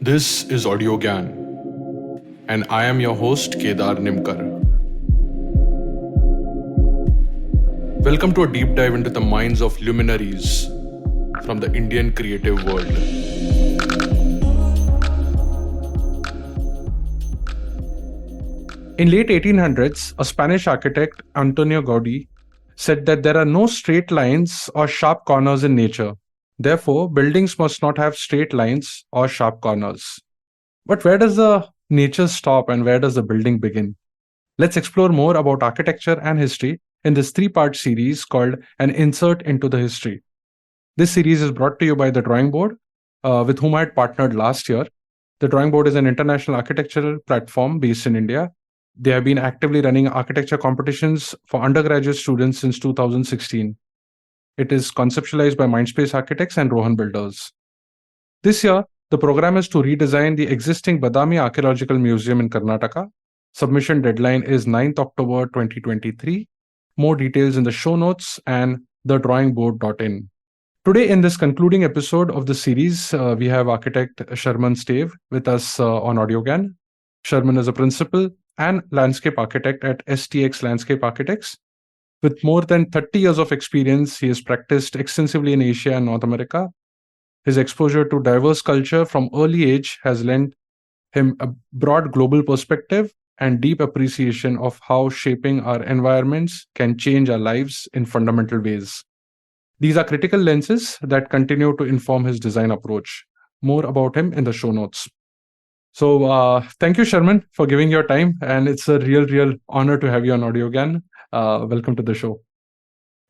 This is Audiogyan, and I am your host, Kedar Nimkar. Welcome to a deep dive into the minds of luminaries from the Indian creative world. In late 1800s, a Spanish architect, Antonio Gaudi, said that there are no straight lines or sharp corners in nature. Therefore, buildings must not have straight lines or sharp corners. But where does the nature stop and where does the building begin? Let's explore more about architecture and history in this three-part series called An Insert into the History. This series is brought to you by the Drawing Board, with whom I had partnered last year. The Drawing Board is an international architectural platform based in India. They have been actively running architecture competitions for undergraduate students since 2016. It is conceptualized by Mindspace Architects and Rohan builders. This year, the program is to redesign the existing Badami Archaeological Museum in Karnataka. Submission deadline is 9th October 2023. More details in the show notes and thedrawingboard.in. Today, in this concluding episode of the series, we have architect Sherman Stave with us on Audiogyan. Sherman is a principal and landscape architect at STX Landscape Architects. With more than 30 years of experience, he has practiced extensively in Asia and North America. His exposure to diverse culture from early age has lent him a broad global perspective and deep appreciation of how shaping our environments can change our lives in fundamental ways. These are critical lenses that continue to inform his design approach. More about him in the show notes. So thank you, Sherman, for giving your time. And it's a real honor to have you on Audiogyan. Welcome to the show.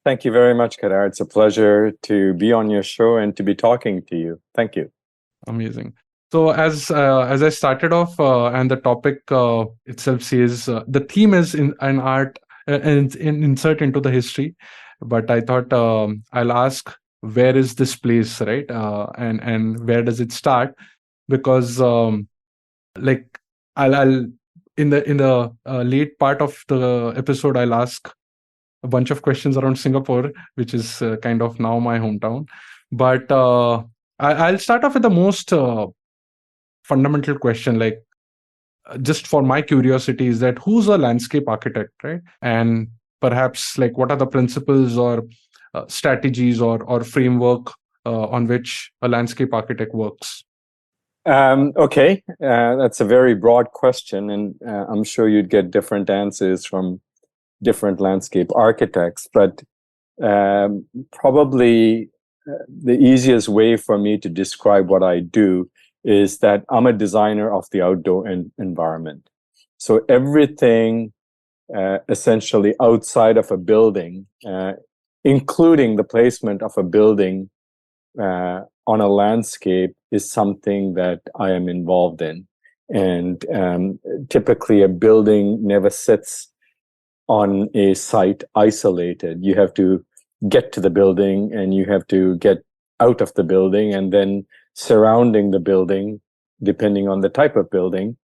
Thank you very much, Kedar. It's a pleasure to be on your show and to be talking to you. Thank you. Amazing. So as I started off, and the topic itself says the theme is in an art and insert into the history. But I thought I'll ask, where is this place, right? And where does it start? Because I'll in the late part of the episode, I'll ask a bunch of questions around Singapore, which is kind of now my hometown. But I'll start off with the most fundamental question, like just for my curiosity, is that who's a landscape architect, right? And perhaps like what are the principles or strategies or framework on which a landscape architect works? Okay, that's a very broad question, and I'm sure you'd get different answers from different landscape architects, but probably the easiest way for me to describe what I do is that I'm a designer of the outdoor environment. So everything essentially outside of a building, including the placement of a building on a landscape, is something that I am involved in. And typically a building never sits on a site isolated. You have to get to the building and you have to get out of the building, and then surrounding the building, depending on the type of building,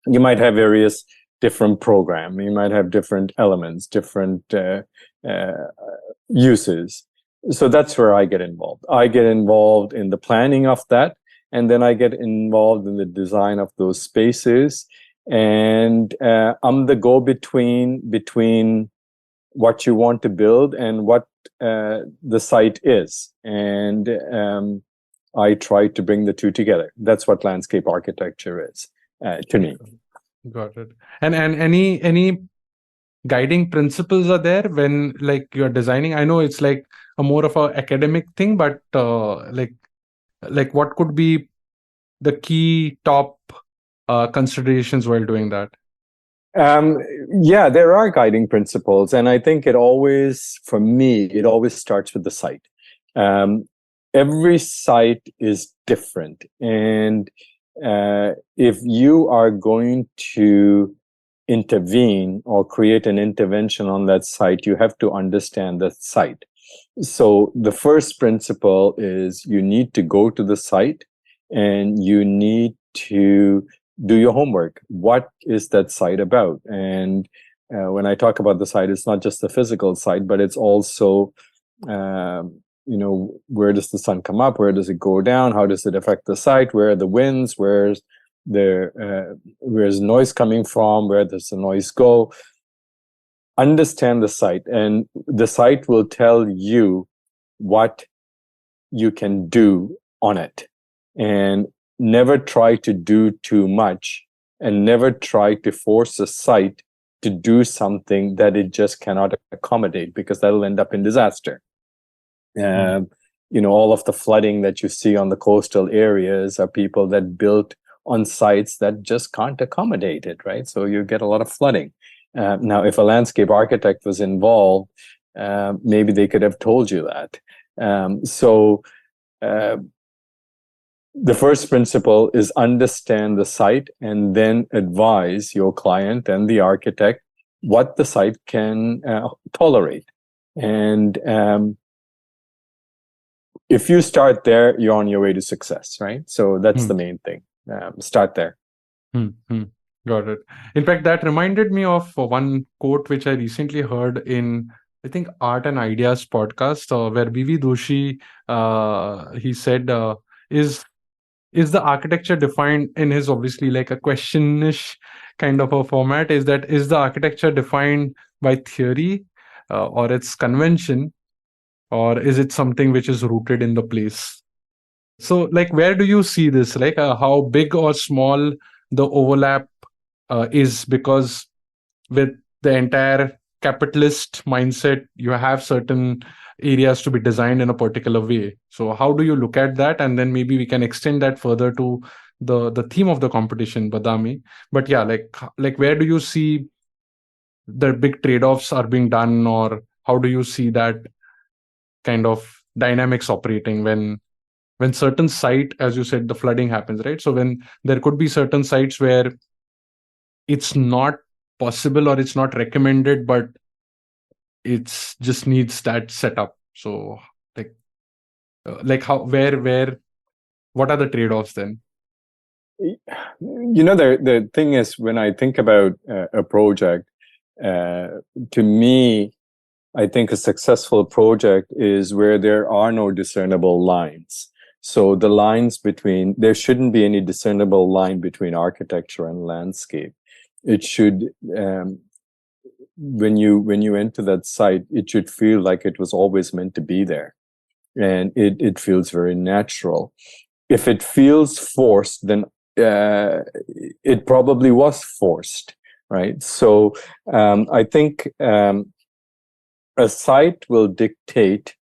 you might have various different programs. You might have different elements, different uses. So that's where I get involved. I get involved in the planning of that, and then I get involved in the design of those spaces. And I'm the go-between between what you want to build and what the site is. And I try to bring the two together. That's what landscape architecture is to me. Got it. And any guiding principles are there when like you're designing? I know it's like a more of a academic thing, but like what could be the key top considerations while doing that? Yeah, there are guiding principles, and I think for me, it always starts with the site. Every site is different, and if you are going to intervene or create an intervention on that site, you have to understand the site. So the first principle is you need to go to the site and you need to do your homework. What is that site about? And when I talk about the site, it's not just the physical site, but it's also where does the sun come up? Where does it go down? How does it affect the site? Where are the winds? Where's noise coming from? Where does the noise go? Understand the site, and the site will tell you what you can do on it. And never try to do too much, and never try to force a site to do something that it just cannot accommodate, because that'll end up in disaster. All of the flooding that you see on the coastal areas are people that built on sites that just can't accommodate it, right? So you get a lot of flooding. Now, if a landscape architect was involved, maybe they could have told you that. The first principle is understand the site, and then advise your client and the architect what the site can tolerate. And if you start there, you're on your way to success, right? So that's the main thing. Start there. Got it. In fact, that reminded me of one quote which I recently heard in, I think, Art and Ideas podcast, where B.V. Doshi, he said, is the architecture defined, in his obviously like a questionish kind of a format, is the architecture defined by theory or its convention, or is it something which is rooted in the place? So like, where do you see this? Like how big or small the overlap is? Because with the entire capitalist mindset, you have certain areas to be designed in a particular way. So how do you look at that? And then maybe we can extend that further to the theme of the competition, Badami. But yeah, like where do you see the big trade-offs are being done, or how do you see that kind of dynamics operating when certain site, as you said, the flooding happens, right? So when there could be certain sites where it's not possible or it's not recommended, but it's just needs that setup. So like how, where what are the trade-offs then? The thing is, when I think about a project, to me, I think a successful project is where there are no discernible lines. So the lines between, there shouldn't be any discernible line between architecture and landscape. It should, when you enter that site, it should feel like it was always meant to be there. And it feels very natural. If it feels forced, then it probably was forced, right? So I think a site will dictate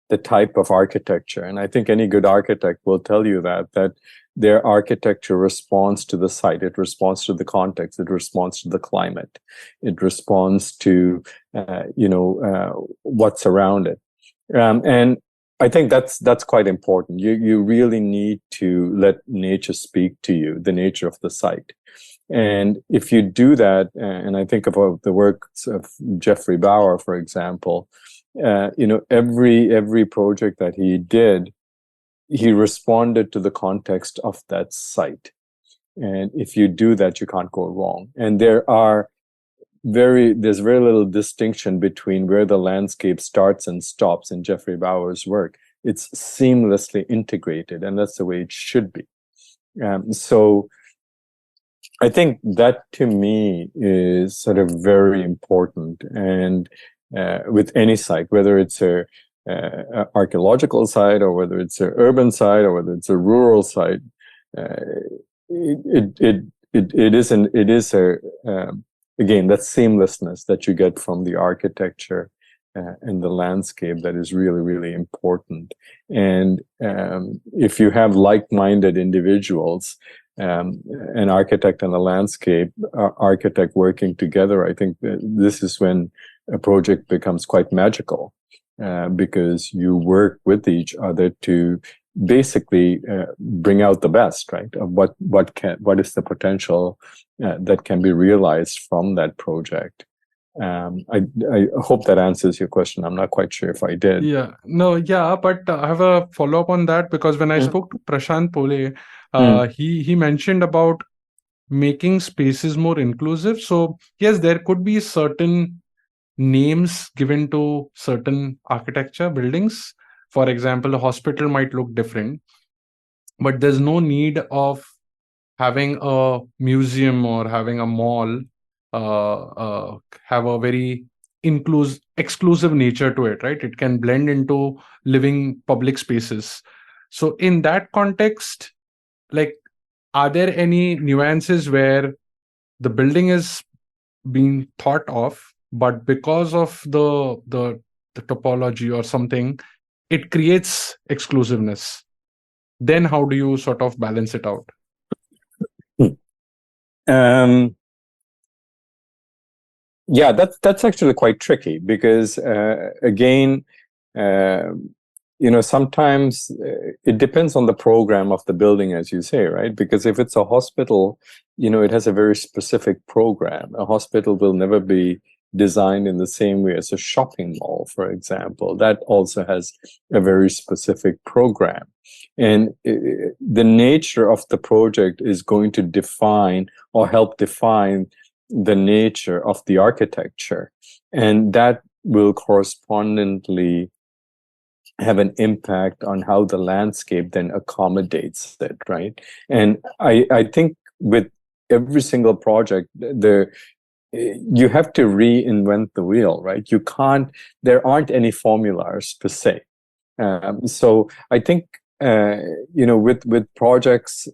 the type of architecture. And I think any good architect will tell you that their architecture responds to the site. It responds to the context. It responds to the climate. It responds to, what's around it. And I think that's quite important. You really need to let nature speak to you, the nature of the site. And if you do that, and I think about the works of Jeffrey Bauer, for example, every project that he did, he responded to the context of that site. And if you do that, you can't go wrong. And there's very little distinction between where the landscape starts and stops in Jeffrey Bauer's work. It's seamlessly integrated, and that's the way it should be. So I think that, to me, is sort of very important. And with any site, whether it's a archaeological site, or whether it's an urban site, or whether it's a rural site, it is again, that seamlessness that you get from the architecture and the landscape that is really, really important. And if you have like-minded individuals, an architect and a landscape architect working together, I think this is when a project becomes quite magical, because you work with each other to basically bring out the best, right, of what is the potential that can be realized from that project. I hope that answers your question. I'm not quite sure if I did. Yeah, no, yeah, but I have a follow-up on that, because when I spoke to Prashant Pole, he mentioned about making spaces more inclusive. So yes, there could be certain names given to certain architecture buildings, For example, a hospital might look different, but there's no need of having a museum or having a mall have a very exclusive nature to it, right? It can blend into living public spaces. So in that context, like, are there any nuances where the building is being thought of, but because of the topology or something, it creates exclusiveness? Then how do you sort of balance it out? Um, yeah, that's actually quite tricky because again, sometimes it depends on the program of the building, as you say, right? Because if it's a hospital, it has a very specific program. A hospital will never be designed in the same way as a shopping mall, for example. That also has a very specific program. And the nature of the project is going to define or help define the nature of the architecture. And that will correspondingly have an impact on how the landscape then accommodates it, right? And I think with every single project, you have to reinvent the wheel, right? There aren't any formulas per se. So I think, with projects,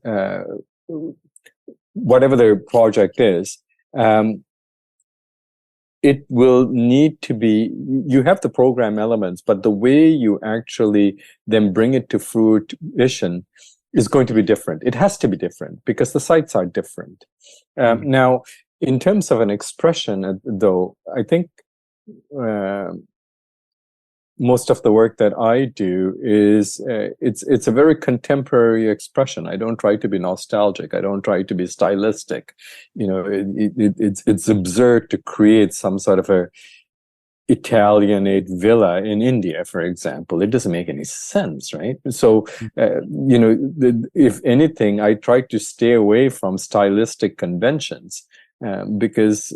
whatever the project is, it will need to be, you have the program elements, but the way you actually then bring it to fruition is going to be different. It has to be different because the sites are different. Now, in terms of an expression, though, I think most of the work that I do is it's a very contemporary expression. I don't try to be nostalgic. I don't try to be stylistic. It's absurd to create some sort of a Italianate villa in India, for example. It doesn't make any sense, right? So, if anything, I try to stay away from stylistic conventions because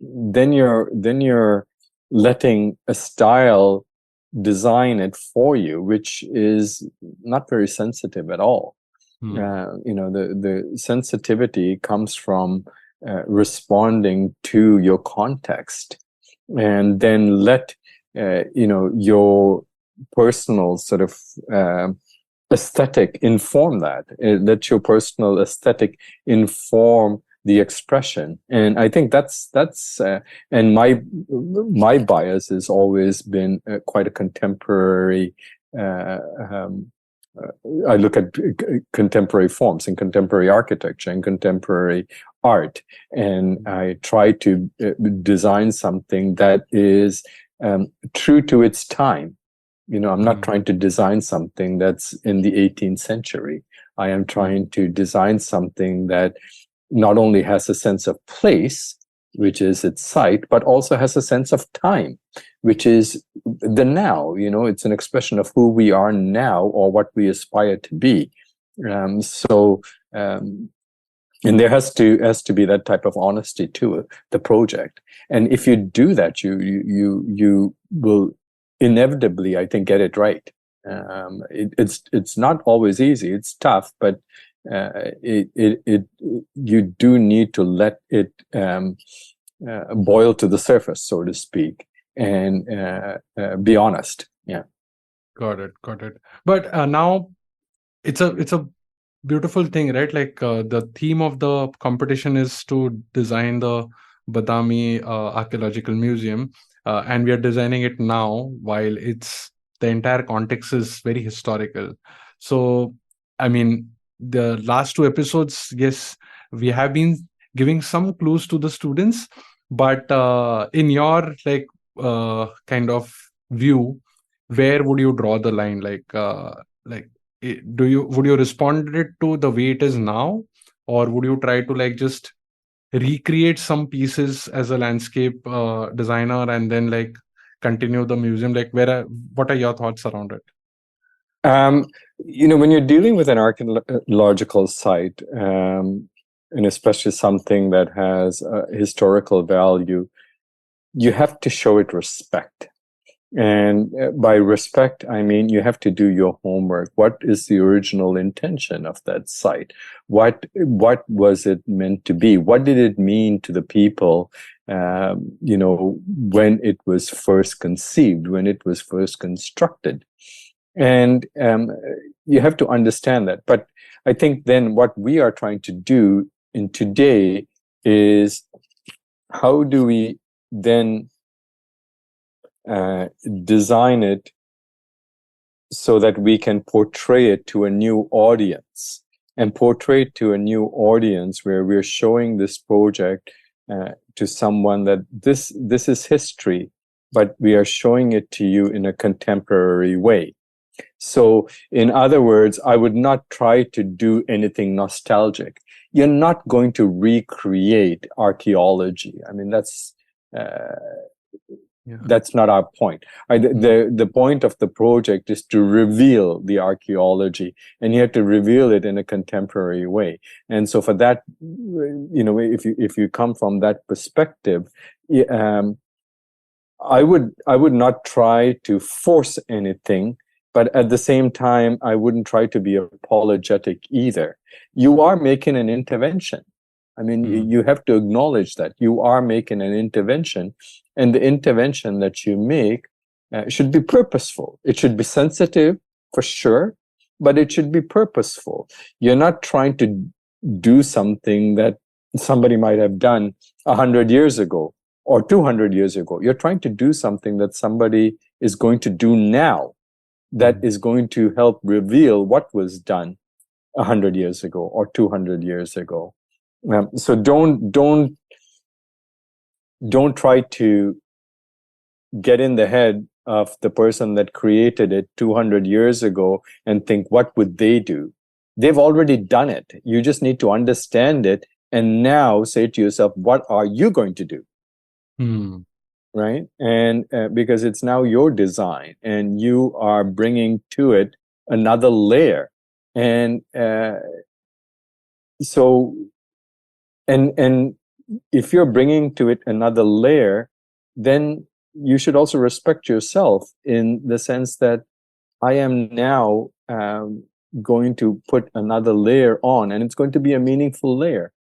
then you're letting a style design it for you, which is not very sensitive at all. The sensitivity comes from responding to your context, and then let your personal sort of aesthetic inform that. Let your personal aesthetic inform the expression. And I think that's and my bias has always been quite a contemporary. I look at contemporary forms and contemporary architecture and contemporary art, and I try to design something that is true to its time. I'm not trying to design something that's in the 18th century. I am trying to design something that not only has a sense of place, which is its site, but also has a sense of time, which is the now. It's an expression of who we are now or what we aspire to be. And there has to be that type of honesty to the project. And if you do that, you will inevitably, I think, get it right. It's not always easy. It's tough, but you do need to let it boil to the surface, so to speak, and be honest. Yeah. Got it. But now it's a beautiful thing, right? Like the theme of the competition is to design the Badami Archaeological Museum, and we are designing it now while the entire context is very historical. So, I mean, the last two episodes, yes, we have been giving some clues to the students, but in your kind of view, where would you draw the line? Would you respond it to the way it is now, or would you try to just recreate some pieces as a landscape designer and then continue the museum? What are your thoughts around it? When you're dealing with an archaeological site, and especially something that has historical value, you have to show it respect. And by respect, I mean you have to do your homework. What is the original intention of that site? What was it meant to be? What did it mean to the people, when it was first conceived, when it was first constructed? And you have to understand that. But I think then what we are trying to do in today is, how do we then design it so that we can portray it to a new audience, and portray it to a new audience where we're showing this project to someone that this is history, but we are showing it to you in a contemporary way. So in other words, I would not try to do anything nostalgic. You're not going to recreate archaeology. I mean, that's not our point. The point of the project is to reveal the archaeology, and you have to reveal it in a contemporary way. And so for that, if you come from that perspective, I would not try to force anything, but at the same time, I wouldn't try to be apologetic either. You are making an intervention. I mean, you have to acknowledge that you are making an intervention, and the intervention that you make should be purposeful. It should be sensitive, for sure, but it should be purposeful. You're not trying to do something that somebody might have done 100 years ago or 200 years ago. You're trying to do something that somebody is going to do now, that is going to help reveal what was done 100 years ago or 200 years ago. So don't try to get in the head of the person that created it 200 years ago and think, what would they do? They've already done it. You just need to understand it and now say to yourself, what are you going to do? Right? And because it's now your design, and you are bringing to it another layer. And so if you're bringing to it another layer, then you should also respect yourself in the sense that I am now going to put another layer on, and it's going to be a meaningful layer.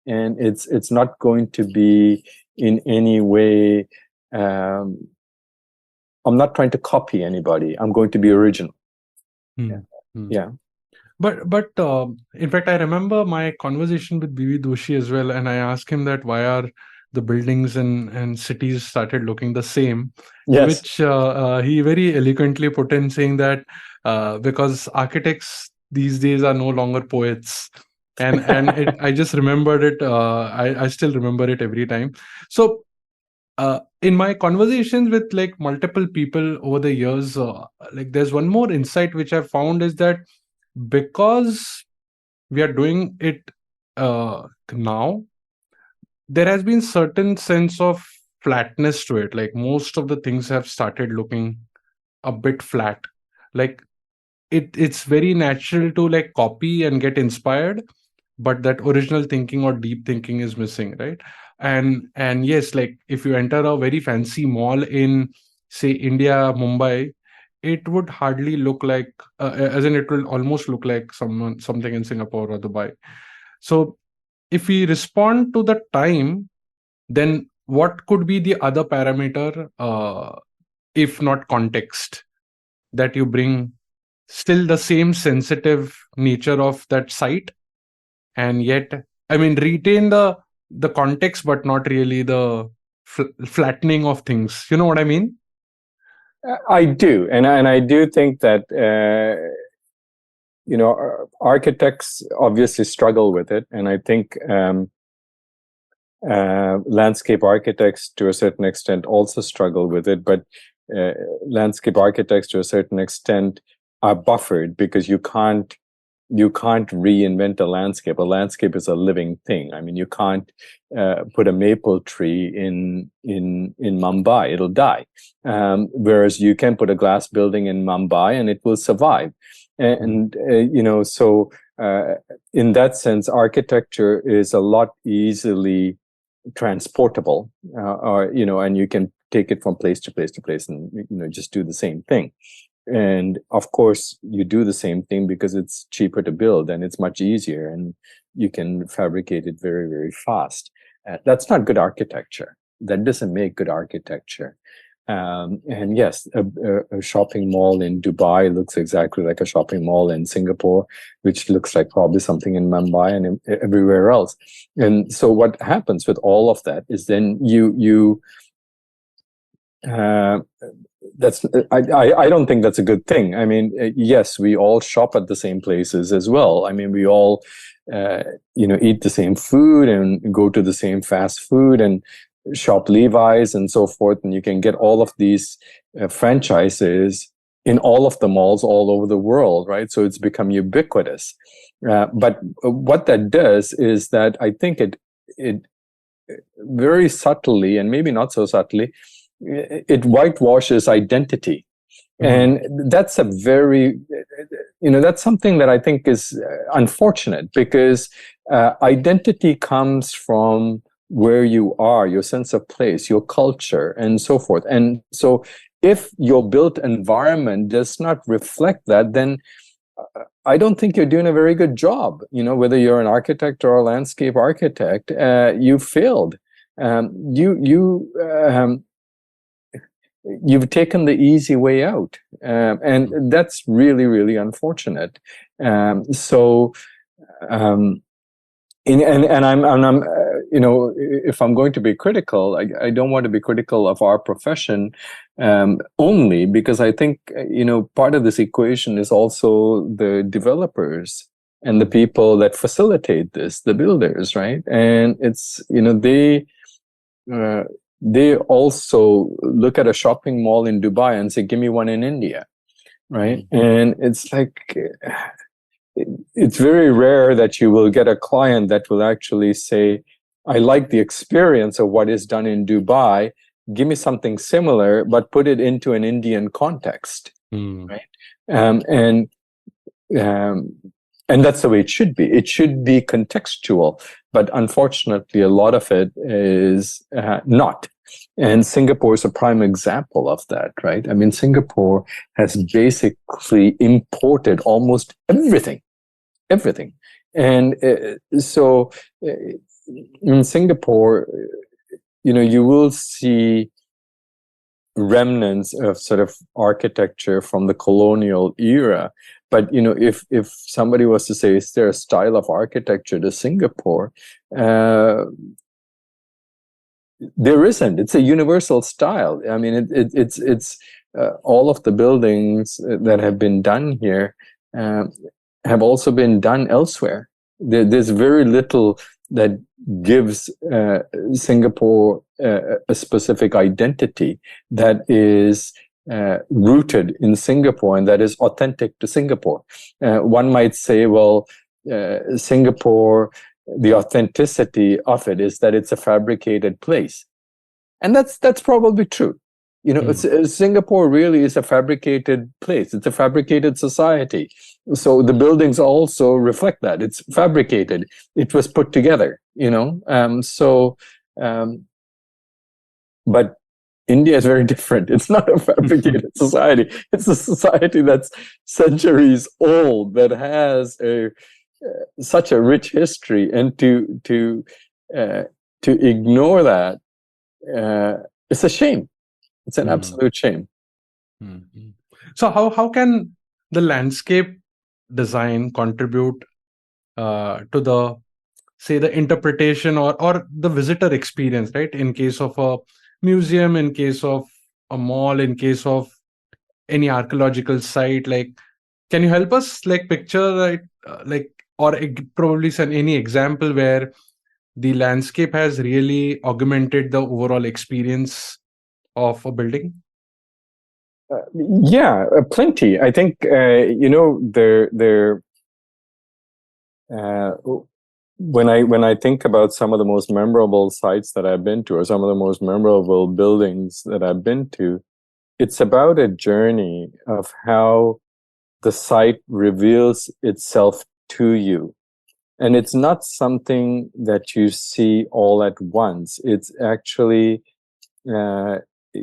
And it's not going to be in any way, I'm not trying to copy anybody. I'm going to be original. Yeah. But in fact, I remember my conversation with B.V. Doshi as well, and I asked him that why are the buildings and cities started looking the same, which he very eloquently put in, saying that because architects these days are no longer poets. And I just remembered it. I still remember it every time. So in my conversations with like multiple people over the years, like there's one more insight which I found is that because we are doing it now, there has been certain sense of flatness to it. Like most of the things have started looking a bit flat. Like it's very natural to like copy and get inspired, but that original thinking or deep thinking is missing, right? And yes, like if you enter a very fancy mall in, say, India, Mumbai, it would hardly look like as in it will almost look like something in Singapore or Dubai. So if we respond to the time, then what could be the other parameter, if not context, that you bring still the same sensitive nature of that site, and yet, I mean, retain the context, but not really the flattening of things. You know what I mean? I do, and I do think that architects obviously struggle with it, and I think landscape architects to a certain extent also struggle with it. But landscape architects to a certain extent are buffered because you can't reinvent a landscape. A landscape is a living thing. I mean, you can't put a maple tree in Mumbai; it'll die. Whereas you can put a glass building in Mumbai and it will survive. And so in that sense, architecture is a lot easily transportable, and you can take it from place to place to place and just do the same thing. And of course, you do the same thing because it's cheaper to build and it's much easier, and you can fabricate it very, very fast. That's not good architecture. That doesn't make good architecture. And yes, a shopping mall in Dubai looks exactly like a shopping mall in Singapore, which looks like probably something in Mumbai and everywhere else. And so what happens with all of that is then I don't think that's a good thing. I mean, yes, we all shop at the same places as well. I mean, we all eat the same food and go to the same fast food and shop Levi's and so forth, and you can get all of these franchises in all of the malls all over the world, right? So it's become ubiquitous. But what that does is that I think it very subtly, and maybe not so subtly, it whitewashes identity. And that's a very, that's something that I think is unfortunate, because identity comes from where you are, your sense of place, your culture, and so forth. And so if your built environment does not reflect that, then I don't think you're doing a very good job. Whether you're an architect or a landscape architect, you failed. You've taken the easy way out, and that's really, really unfortunate. I'm if I'm going to be critical, I don't want to be critical of our profession only because I think part of this equation is also the developers and the people that facilitate this, the builders, right? And it's they also look at a shopping mall in Dubai and say, give me one in India, right? And it's like, it's very rare that you will get a client that will actually say, I like the experience of what is done in Dubai, give me something similar, but put it into an Indian context, right? And that's the way it should be. It should be contextual, but unfortunately, a lot of it is not. And Singapore is a prime example of that, right? I mean, Singapore has basically imported almost everything. And so in Singapore, you will see remnants of sort of architecture from the colonial era. But if somebody was to say, is there a style of architecture to Singapore? There isn't. It's a universal style. I mean, it's all of the buildings that have been done here have also been done elsewhere. There's very little that gives Singapore a specific identity that is rooted in Singapore and that is authentic to Singapore. One might say, well, Singapore, the authenticity of it is that it's a fabricated place. And that's probably true. Singapore really is a fabricated place. It's a fabricated society. So the buildings also reflect that. It's fabricated. It was put together, but India is very different. It's not a fabricated society. It's a society that's centuries old, that has such a rich history, and to ignore that, it's a shame. It's an absolute shame. So how can the landscape design contribute to the interpretation or the visitor experience, right? In case of a museum, in case of a mall, in case of any archaeological site, can you help us picture probably send any example where the landscape has really augmented the overall experience of a building? Plenty. I think when I think about some of the most memorable sites that I've been to, or some of the most memorable buildings that I've been to, it's about a journey of how the site reveals itself to you. And it's not something that you see all at once. It's actually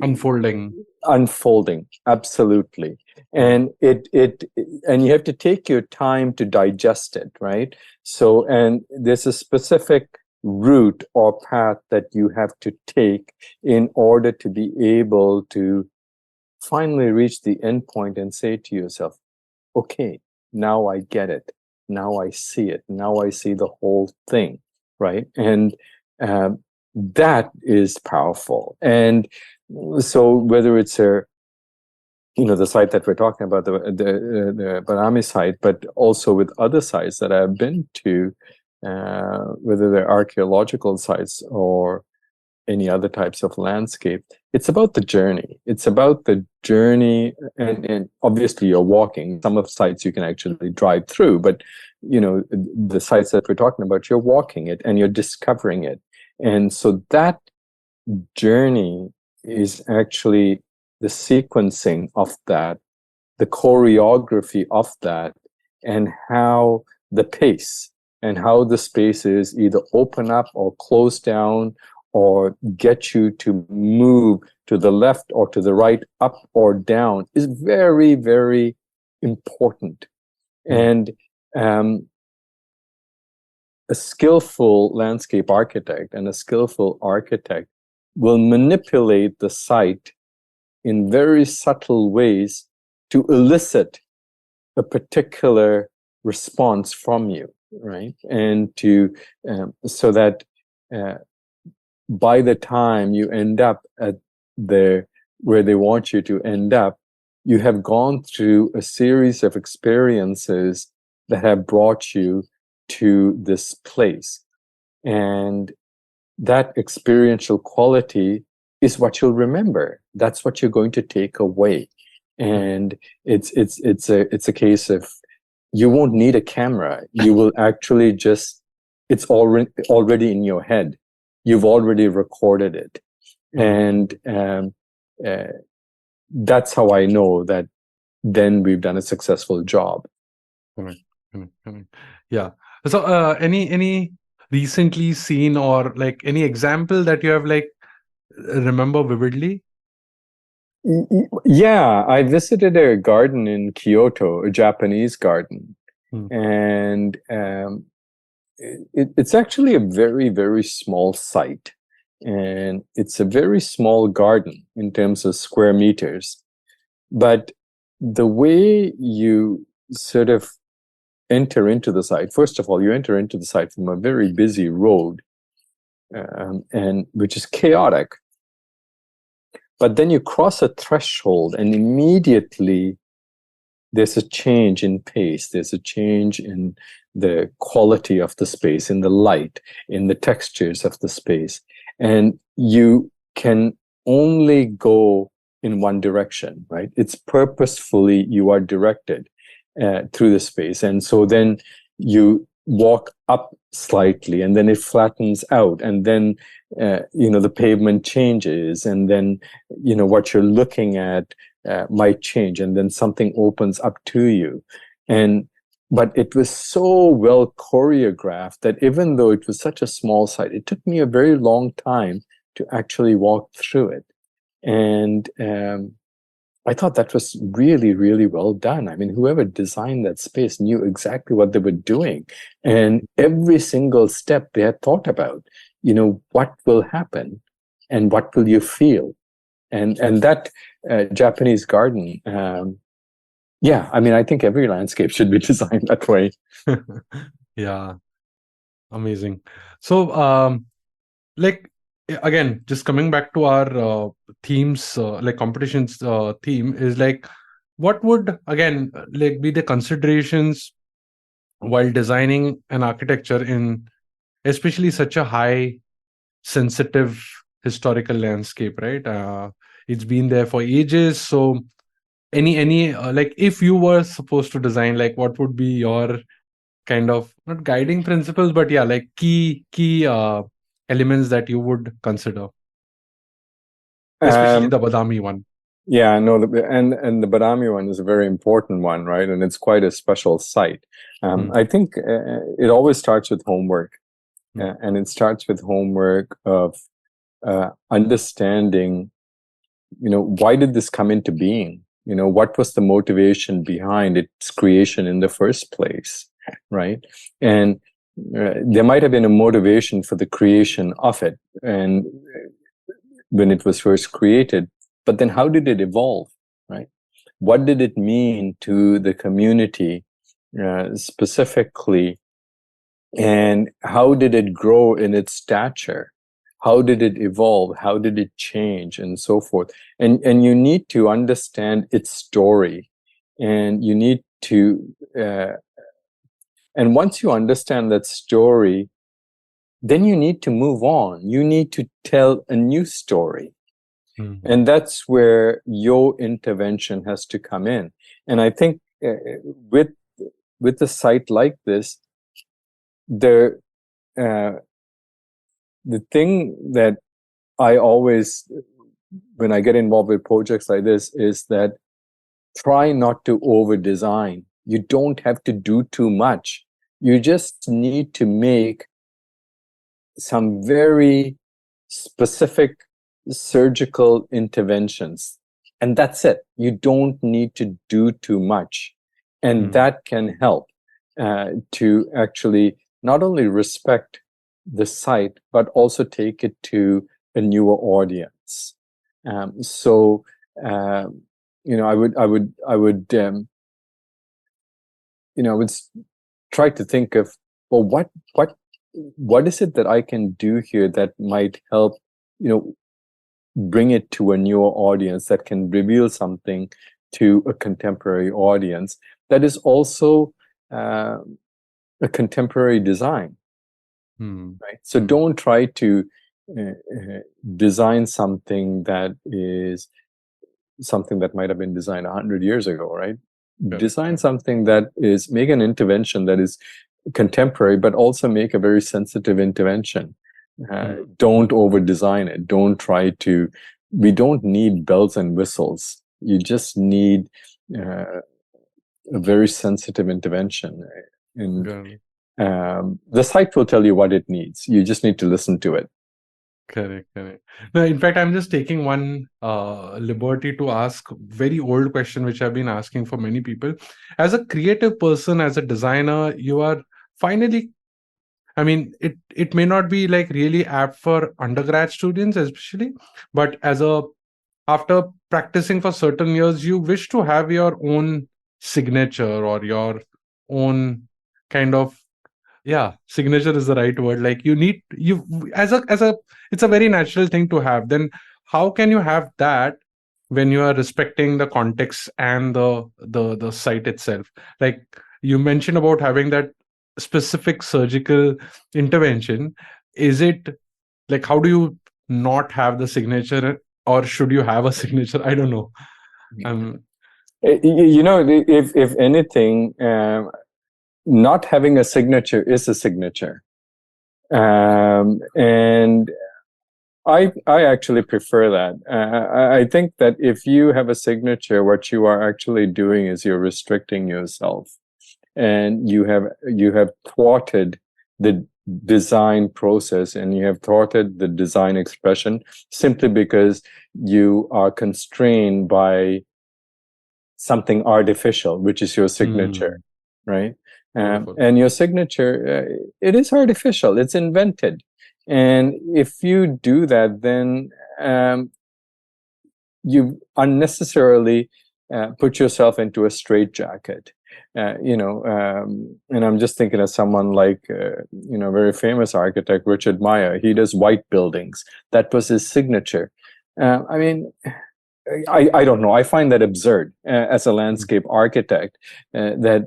unfolding. Absolutely. And and you have to take your time to digest it, right? So, and there's a specific route or path that you have to take in order to be able to finally reach the end point and say to yourself, okay, now I get it. Now I see it. Now I see the whole thing, right? And that is powerful. And so whether it's the site that we're talking about, the Badami site, but also with other sites that I've been to, whether they're archaeological sites or any other types of landscape, it's about the journey. It's about the journey, and obviously you're walking. Some of the sites you can actually drive through, but the sites that we're talking about, you're walking it and you're discovering it. And so that journey is actually the sequencing of that, the choreography of that, and how the pace and how the spaces either open up or close down or get you to move to the left or to the right, up or down, is very, very important. And a skillful landscape architect and a skillful architect will manipulate the site in very subtle ways to elicit a particular response from you, right? And to so that by the time you end up at where they want you to end up, you have gone through a series of experiences that have brought you to this place. And that experiential quality is what you'll remember. That's what you're going to take away. And it's a case of, you won't need a camera. You will actually it's already in your head. You've already recorded it. And that's how I know that then we've done a successful job. Yeah. So any recently seen or like any example that you have like remember vividly? Yeah, I visited a garden in Kyoto, a Japanese garden. And it's actually a very, very small site. And it's a very small garden in terms of square meters. But the way you sort of enter into the site, first of all, you enter into the site from a very busy road, and which is chaotic. But then you cross a threshold and immediately there's a change in pace. There's a change in the quality of the space, in the light, in the textures of the space. And you can only go in one direction, right? It's purposefully, you are directed through the space. And so then you walk up slightly and then it flattens out, and then the pavement changes, and then what you're looking at might change, and then something opens up to you. But it was so well choreographed that even though it was such a small site, it took me a very long time to actually walk through it. And I thought that was really, really well done. I mean, whoever designed that space knew exactly what they were doing. And every single step they had thought about, what will happen and what will you feel? And that Japanese garden, yeah, I mean, I think every landscape should be designed that way. Yeah, amazing. So, like, again, just coming back to our themes, like competitions theme is like, what would, again, like be the considerations while designing an architecture in especially such a high sensitive historical landscape, right? It's been there for ages. So any like if you were supposed to design, like what would be your kind of not guiding principles, but yeah, like key elements that you would consider, especially the Badami one? Yeah, no, and the Badami one is a very important one, right? And it's quite a special site. I think it always starts with homework, and it starts with homework of understanding why did this come into being? What was the motivation behind its creation in the first place, right? And there might have been a motivation for the creation of it, and when it was first created, but then how did it evolve, right? What did it mean to the community specifically, and how did it grow in its stature? How did it evolve? How did it change, and so forth? And you need to understand its story, and you need to and once you understand that story, then you need to move on. You need to tell a new story. Mm-hmm. And that's where your intervention has to come in. And I think with a site like this, the thing that I always, when I get involved with projects like this, is that try not to over design. You don't have to do too much. You just need to make some very specific surgical interventions, and that's it. You don't need to do too much, and that can help to actually not only respect the site but also take it to a newer audience. I would try to think of, well, what is it that I can do here that might help, bring it to a newer audience, that can reveal something to a contemporary audience that is also a contemporary design, right? So don't try to design something that is something that might have been designed 100 years ago, right? Design something that is, make an intervention that is contemporary, but also make a very sensitive intervention. Don't over design it. We don't need bells and whistles. You just need a very sensitive intervention. And the site will tell you what it needs. You just need to listen to it. Correct. No, in fact, I'm just taking one liberty to ask very old question, which I've been asking for many people. As a creative person, as a designer, you are finally, I mean, it may not be like really apt for undergrad students, especially, but after practicing for certain years, you wish to have your own signature or your own kind of, signature is the right word. Like you as a it's a very natural thing to have. Then how can you have that when you are respecting the context and the site itself? Like you mentioned about having that specific surgical intervention. Is it like, how do you not have the signature, or should you have a signature? I don't know. If anything, not having a signature is a signature. And I actually prefer that. I think that if you have a signature, what you are actually doing is you're restricting yourself, and you have thwarted the design process, and you have thwarted the design expression simply because you are constrained by something artificial, which is your signature, right? And your signature, it is artificial, it's invented. And if you do that, then you unnecessarily put yourself into a straitjacket. And I'm just thinking of someone like, very famous architect, Richard Meyer. He does white buildings. That was his signature. I don't know. I find that absurd as a landscape architect, that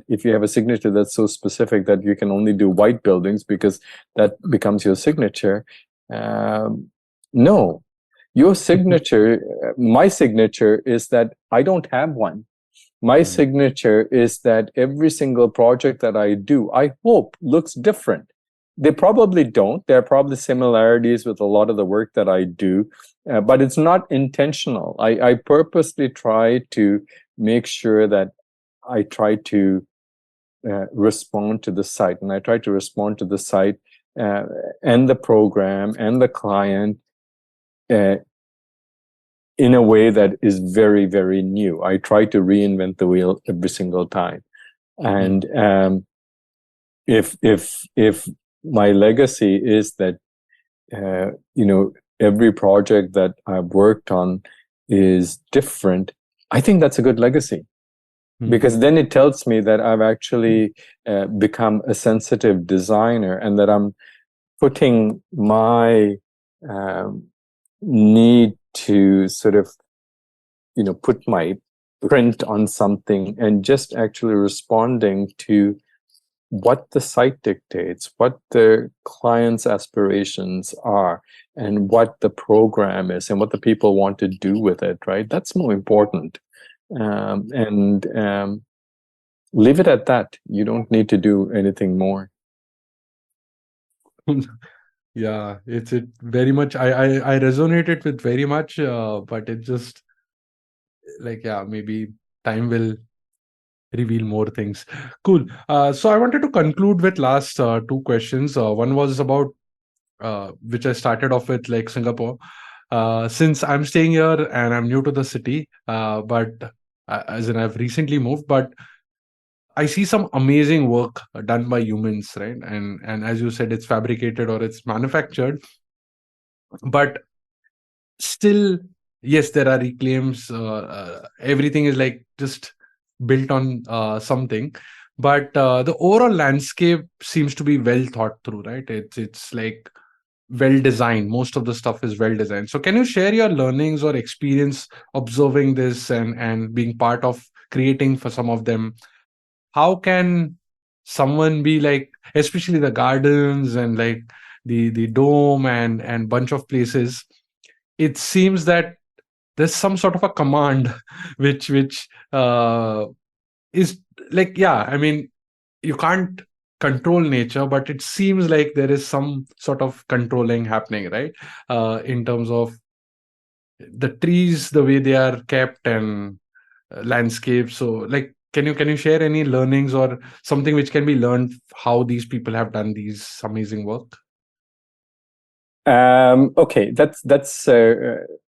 if you have a signature that's so specific that you can only do white buildings because that becomes your signature. No, your signature, my signature is that I don't have one. My signature is that every single project that I do, I hope looks different. They probably don't. There are probably similarities with a lot of the work that I do, but it's not intentional. I purposely try to make sure that I try to respond to the site, and I try to respond to the site and the program and the client in a way that is very, very new. I try to reinvent the wheel every single time. And if my legacy is that every project that I've worked on is different, I think that's a good legacy, because then it tells me that I've actually become a sensitive designer, and that I'm putting my need to sort of put my print on something, and just actually responding to what the site dictates, what the client's aspirations are, and what the program is, and what the people want to do with it, right? That's more important. And leave it at that. You don't need to do anything more. Yeah, it's very much. I resonated with very much, but it just like, yeah, maybe time will reveal more things. Cool. So I wanted to conclude with last two questions. One was about which I started off with, like Singapore. Since I'm staying here and I'm new to the city, but as in I've recently moved, but I see some amazing work done by humans, right? And as you said, it's fabricated or it's manufactured, but still, yes, there are reclaims. Everything is like just built on something, but the overall landscape seems to be well thought through, right? It's like well designed. Most of the stuff is well designed. So can you share your learnings or experience observing this and being part of creating for some of them? How can someone be like, especially the gardens and like the dome and bunch of places, it seems that there's some sort of a command which is like, yeah, I mean, you can't control nature, but it seems like there is some sort of controlling happening, right? In terms of the trees, the way they are kept, and landscapes. So like, can you share any learnings or something which can be learned, how these people have done these amazing work? Okay, that's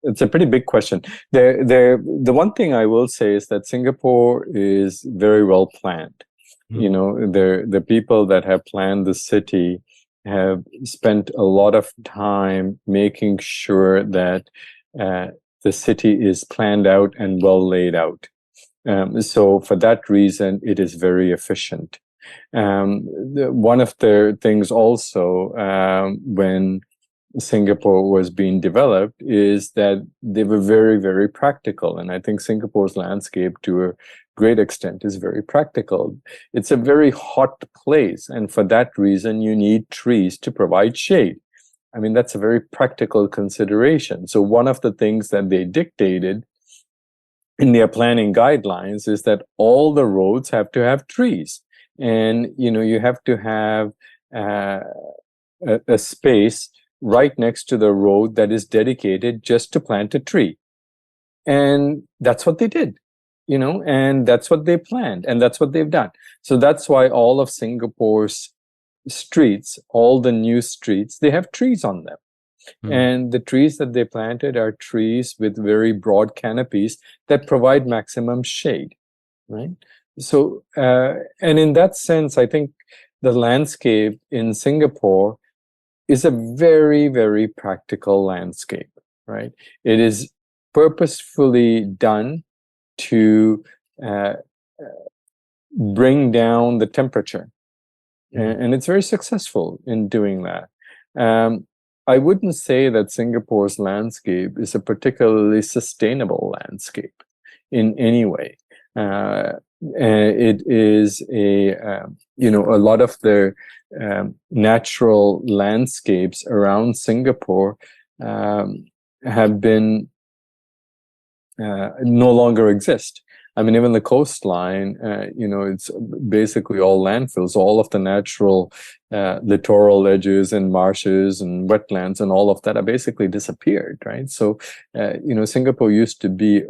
it's a pretty big question. The one thing I will say is that Singapore is very well planned. The people that have planned the city have spent a lot of time making sure that the city is planned out and well laid out. So for that reason, it is very efficient. One of the things also, when Singapore was being developed, is that they were very, very practical. And I think Singapore's landscape, to a great extent, is very practical. It's a very hot place, and for that reason, you need trees to provide shade. I mean, that's a very practical consideration. So one of the things that they dictated in their planning guidelines is that all the roads have to have trees. And, you have to have a space right next to the road that is dedicated just to plant a tree. And that's what they did, and that's what they planned, and that's what they've done. So that's why all of Singapore's streets, all the new streets, they have trees on them. And the trees that they planted are trees with very broad canopies that provide maximum shade, right? So, and in that sense, I think the landscape in Singapore is a very, very practical landscape, right? It is purposefully done to bring down the temperature. And it's very successful in doing that. I wouldn't say that Singapore's landscape is a particularly sustainable landscape in any way. It is a lot of the natural landscapes around Singapore have been no longer exist. I mean, even the coastline, it's basically all landfills. All of the natural littoral edges and marshes and wetlands and all of that are basically disappeared, right? So, Singapore used to be,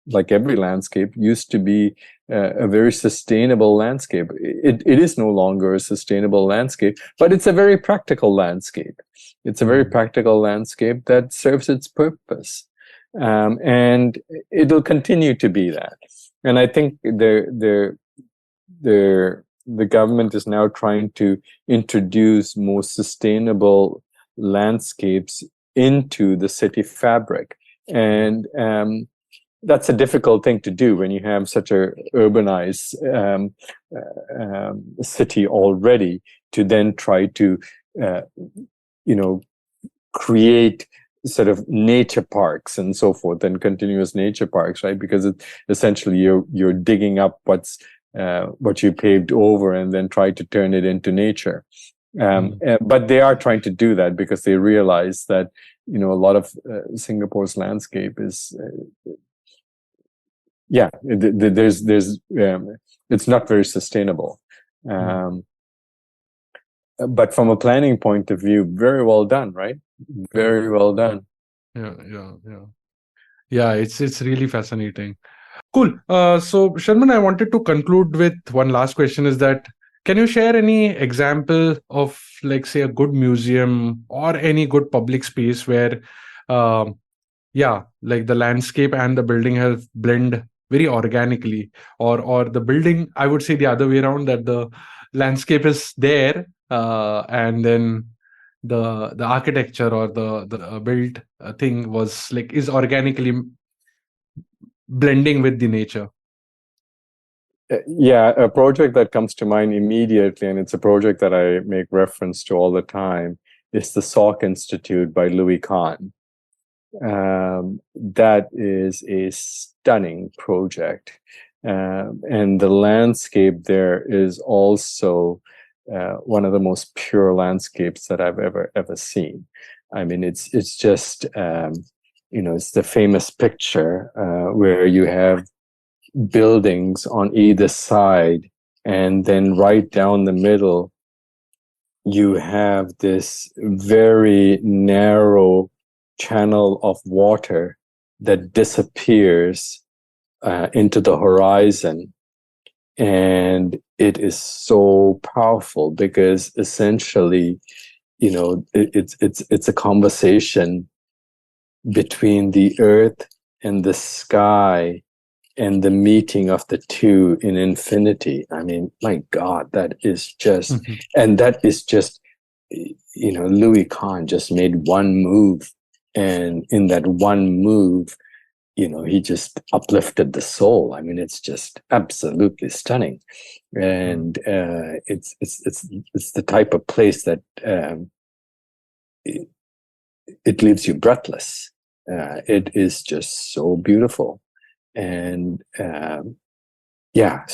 like every landscape, used to be a very sustainable landscape. It is no longer a sustainable landscape, but it's a very practical landscape. It's a very practical landscape that serves its purpose. And it'll continue to be that. And I think the government is now trying to introduce more sustainable landscapes into the city fabric. And that's a difficult thing to do when you have such a urbanized city already, to then try to create sort of nature parks and so forth, and continuous nature parks, right? Because essentially you're digging up what you paved over and then try to turn it into nature. But they are trying to do that because they realize that a lot of Singapore's landscape is there's it's not very sustainable. But from a planning point of view, very well done, right? Very well done. Yeah, it's really fascinating. Cool. So Sherman, I wanted to conclude with one last question, is that can you share any example of, like, say, a good museum or any good public space where like the landscape and the building have blend very organically, or the building, I would say the other way around, that the landscape is there, and then the architecture or the built thing is organically blending with the nature? Yeah, a project that comes to mind immediately, and it's a project that I make reference to all the time, is the Salk Institute by Louis Kahn. That is a stunning project. And the landscape there is also one of the most pure landscapes that I've ever seen. I mean, it's just, it's the famous picture where you have buildings on either side, and then right down the middle, you have this very narrow channel of water that disappears into the horizon. And it is so powerful because essentially, it's a conversation between the earth and the sky, and the meeting of the two in infinity. I mean, my God, that is just, and that is just, Louis Kahn just made one move. And in that one move, he just uplifted the soul. I mean, it's just absolutely stunning. And it's the type of place that it leaves you breathless. It is just so beautiful. And so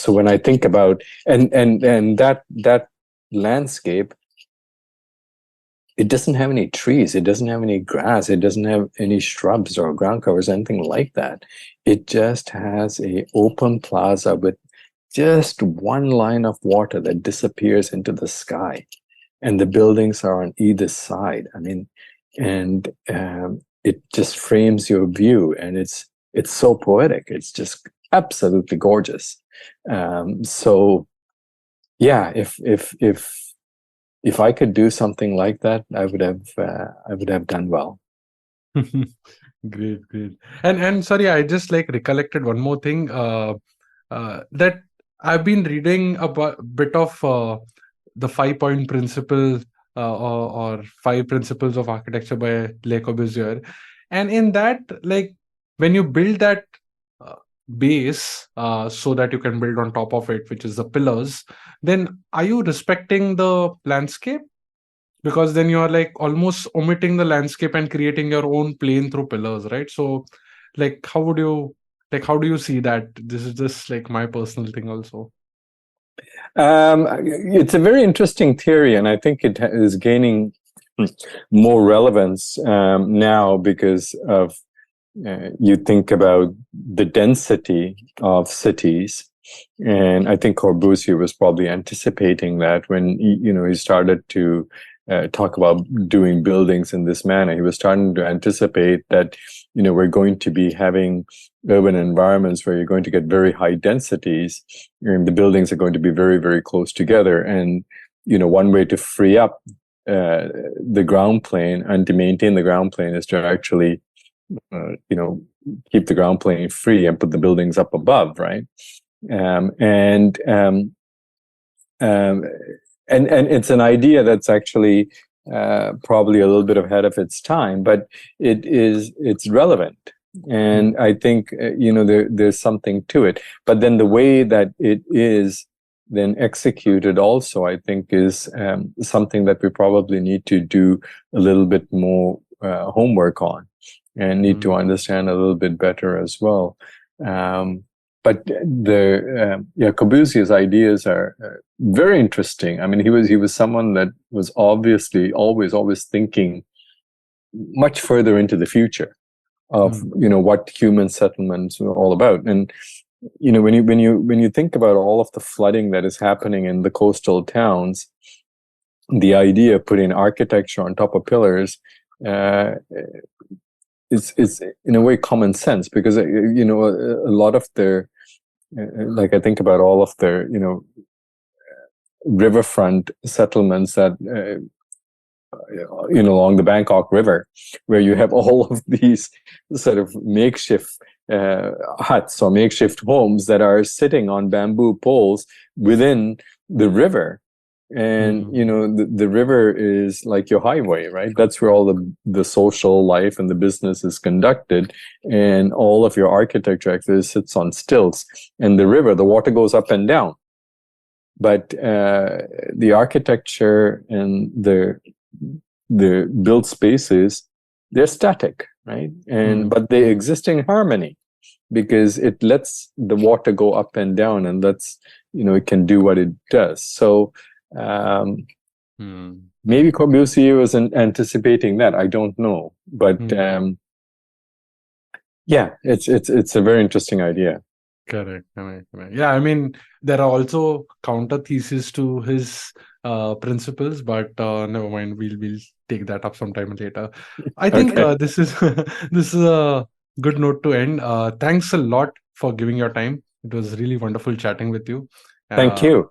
when I think about and that landscape, it doesn't have any trees, it doesn't have any grass, it doesn't have any shrubs or ground covers, anything like that. It just has a open plaza with just one line of water that disappears into the sky, and the buildings are on either side. I mean, and it just frames your view, and it's so poetic. It's just absolutely gorgeous. So yeah, if I could do something like that, I would have done well. Great. And sorry, I just recollected one more thing, that I've been reading a bit of the 5-point principle, or 5 principles of architecture by Le Corbusier, and in that, when you build that base, so that you can build on top of it, which is the pillars, then are you respecting the landscape? Because then you are almost omitting the landscape and creating your own plane through pillars, right? So how do you see that? This is just my personal thing also. It's a very interesting theory, and I think it is gaining more relevance now because of you think about the density of cities, and I think Corbusier was probably anticipating that when he started to talk about doing buildings in this manner. He was starting to anticipate that we're going to be having urban environments where you're going to get very high densities, and the buildings are going to be very, very close together. And one way to free up the ground plane and to maintain the ground plane is to actually keep the ground plane free and put the buildings up above, right? And it's an idea that's actually probably a little bit ahead of its time, but it's relevant. And I think, there's something to it. But then the way that it is then executed also, I think, is something that we probably need to do a little bit more homework on, and need to understand a little bit better as well. But Corbusier's ideas are very interesting. I mean, he was someone that was obviously always thinking much further into the future of what human settlements were all about. And when you think about all of the flooding that is happening in the coastal towns, the idea of putting architecture on top of pillars is in a way common sense, because a lot of their I think about all of their riverfront settlements that along the Bangkok River, where you have all of these sort of makeshift huts or makeshift homes that are sitting on bamboo poles within the river. And the river is like your highway, right? That's where all the social life and the business is conducted, and all of your architecture actually sits on stilts. And the river, the water goes up and down, but the architecture and the built spaces, they're static, right? And but they exist in harmony, because it lets the water go up and down, and lets it can do what it does. So maybe Corbusier was anticipating that. I don't know, but it's a very interesting idea. Correct. Yeah, I mean, there are also counter theses to his principles, but never mind. We'll take that up sometime later. I think this is a good note to end. Thanks a lot for giving your time. It was really wonderful chatting with you. Thank you.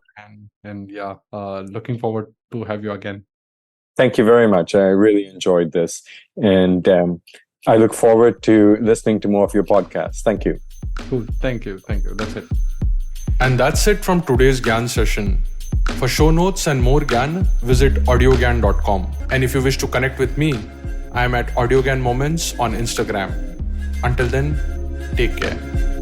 And looking forward to have you again. Thank you very much. I really enjoyed this, and I look forward to listening to more of your podcasts. Thank you. Cool. Thank you. That's it. And that's it from today's Gyan session. For show notes and more Gyan, visit audiogyan.com. And if you wish to connect with me, I am at Audiogyan Moments on Instagram. Until then, take care.